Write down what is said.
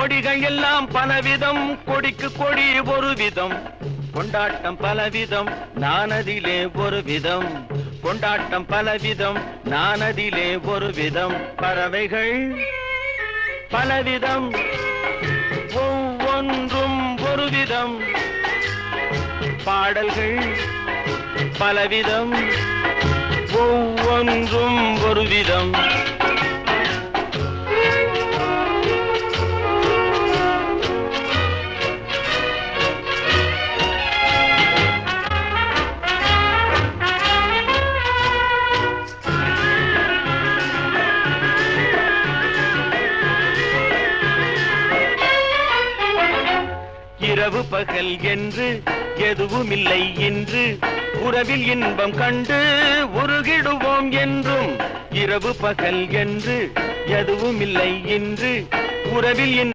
கொடிகள் எல்லாம் பலவிதம், கொடிக்கு கொடி ஒரு விதம். கொண்டாட்டம் பலவிதம், நானதிலே ஒரு விதம். கொண்டாட்டம் பலவிதம், நானதிலே ஒரு விதம். பறவைகள் பலவிதம், ஒவ்வொன்றும் ஒரு விதம். பாடல்கள் பலவிதம், ஒவ்வொன்றும் ஒரு விதம். இரவு பகல் என்று எதுவுமில்லை என்று உறவில் இன்பம் கண்டு உருகிடுவோம் என்றும். இரவு பகல் என்று எதுவுமில்லை என்று உறவில்